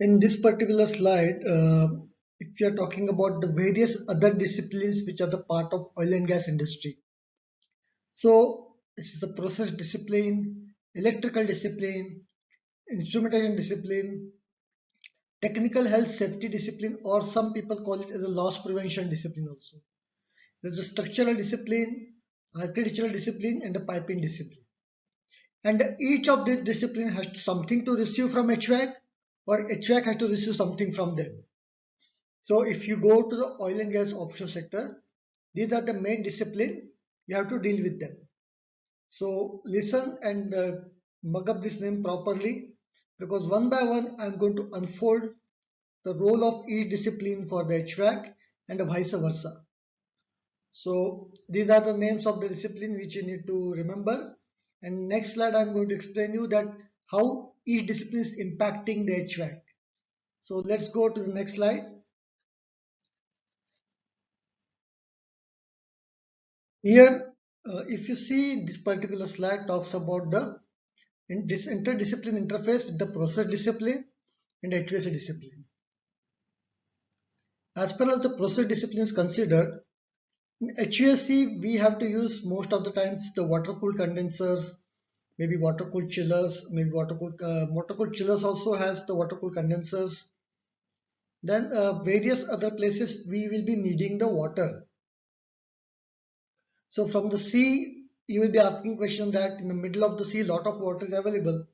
In this particular slide, if you are talking about the various other disciplines which are the part of oil and gas industry. So this is the process discipline, electrical discipline, instrumentation discipline, technical health safety discipline, or some people call it as a loss prevention discipline also. There's a structural discipline, architectural discipline, and a piping discipline. And each of these disciplines has something to receive from HVAC, or HVAC has to receive something from them. So if you go to the oil and gas offshore sector, these are the main discipline, you have to deal with them. So listen and mug up this name properly, because one by one I'm going to unfold the role of each discipline for the HVAC and vice versa. So these are the names of the discipline which you need to remember. And next slide I'm going to explain you that how each discipline is impacting the HVAC. So let's go to the next slide. Here, if you see this particular slide talks about this interdiscipline interface with the process discipline and HVAC discipline. As far as the process discipline is considered, in HVAC we have to use most of the times the water cooled condensers, maybe water cooled chillers, maybe water cooled chillers also has the water cooled condensers. Then various other places we will be needing the water. So from the sea, you will be asking question that in the middle of the sea, lot of water is available.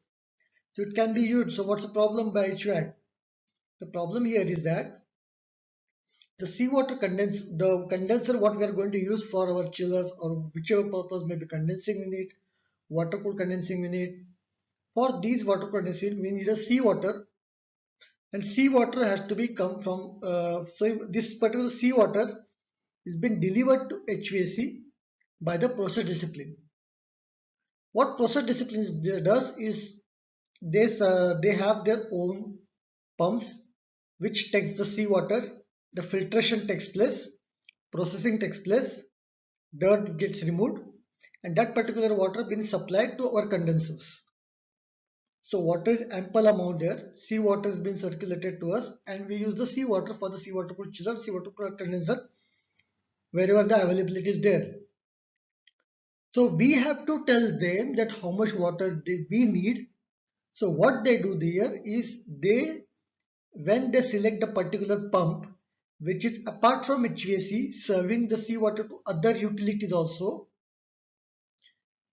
So it can be used. So what's the problem by HVAC? The problem here is that the seawater the condenser what we are going to use for our chillers or whichever purpose, maybe condensing unit, water cooled condensing unit. For these water cooled condensing unit, we need a seawater, and seawater has to be come from. So this particular seawater is been delivered to HVAC by the process discipline. What process discipline does is they have their own pumps which takes the seawater, the filtration takes place, processing takes place, dirt gets removed, and that particular water being supplied to our condensers. So water is ample amount there, seawater has been circulated to us, and we use the seawater for the seawater cooled chiller, seawater cooled condenser wherever the availability is there. So we have to tell them that how much water we need. So what they do there is when they select the particular pump, which is apart from HVAC, serving the seawater to other utilities also,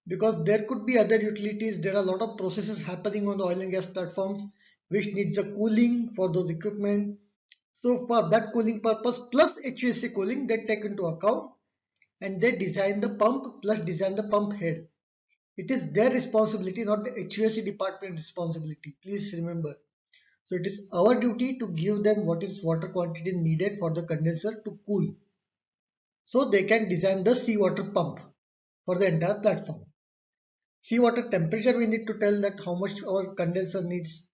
because there could be other utilities. There are a lot of processes happening on the oil and gas platforms which needs a cooling for those equipment. So for that cooling purpose plus HVAC cooling, they take into account and they design the pump plus design the pump head. It is their responsibility, not the HVAC department responsibility. Please remember. So it is our duty to give them what is water quantity needed for the condenser to cool. So they can design the seawater pump for the entire platform. Seawater temperature we need to tell that how much our condenser needs.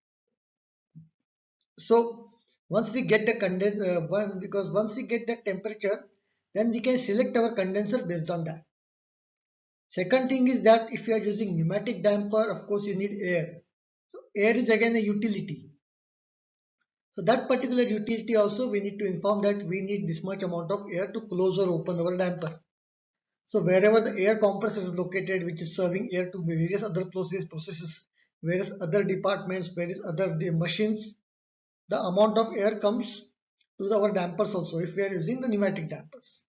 So once we get the condenser, once we get the temperature, then we can select our condenser based on that. Second thing is that if you are using pneumatic damper, of course you need air. So air is again a utility. So that particular utility also we need to inform that we need this much amount of air to close or open our damper. So wherever the air compressor is located, which is serving air to various other processes, various other departments, various other machines, the amount of air comes to our dampers also if we are using the pneumatic dampers.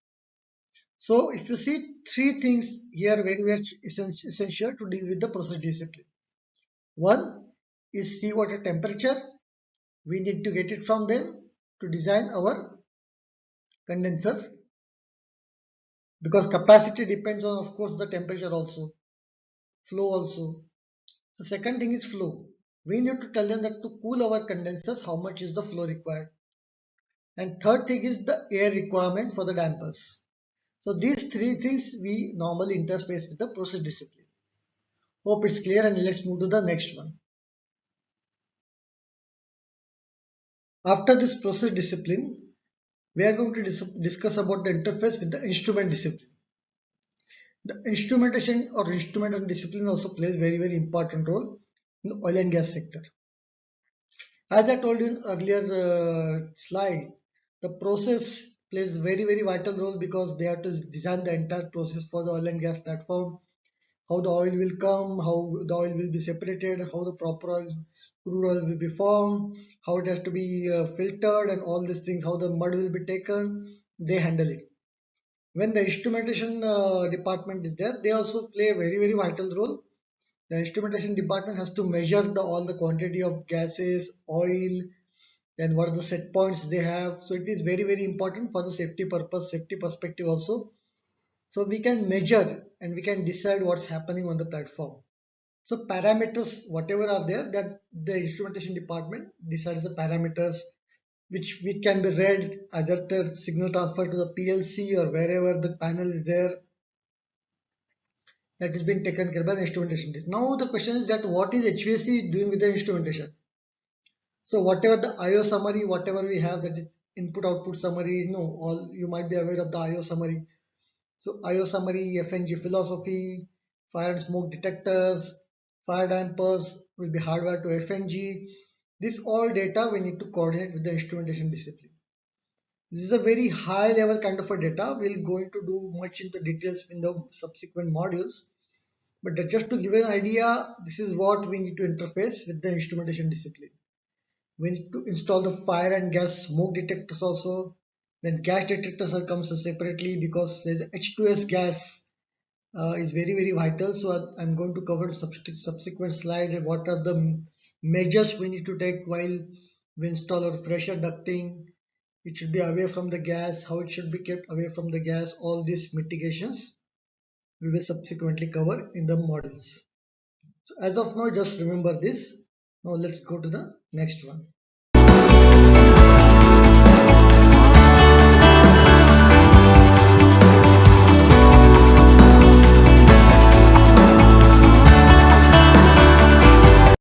So if you see three things here very much essential to deal with the process discipline. One is seawater temperature. We need to get it from them to design our condensers, because capacity depends on, of course, the temperature also, flow also. The second thing is flow. We need to tell them that to cool our condensers, how much is the flow required. And third thing is the air requirement for the dampers. So these three things we normally interface with the process discipline. Hope it's clear, and let's move to the next one. After this process discipline, we are going to discuss about the interface with the instrument discipline. The instrumentation or instrument and discipline also plays very important role in the oil and gas sector. As I told you in earlier slide, the process plays very vital role because they have to design the entire process for the oil and gas platform. How the oil will come, how the oil will be separated, how the proper oil, crude oil will be formed, how it has to be filtered, and all these things, how the mud will be taken. They handle it. When the instrumentation department is there, they also play a very vital role. The instrumentation department has to measure all the quantity of gases, oil, then what are the set points they have. So it is very important for the safety purpose, safety perspective also. So we can measure and we can decide what's happening on the platform. So parameters, whatever are there, that the instrumentation department decides the parameters which can be read either the signal transfer to the PLC or wherever the panel is there, that is being taken care by the instrumentation. Now the question is that what is HVAC doing with the instrumentation? So whatever the IO summary, whatever we have, that is input output summary, all you might be aware of the IO summary. So IO summary, FNG philosophy, fire and smoke detectors, fire dampers will be hardwired to FNG. This all data we need to coordinate with the instrumentation discipline. This is a very high level kind of a data. We'll going to do much into details in the subsequent modules. But just to give an idea, this is what we need to interface with the instrumentation discipline. We need to install the fire and gas smoke detectors also. Then gas detectors are comes separately because there's H2S gas is very vital. So I'm going to cover subsequent slide what are the measures we need to take while we install our pressure ducting. It should be away from the gas, how it should be kept away from the gas. All these mitigations we will subsequently cover in the models. So as of now, just remember this. Now let's go to the next one.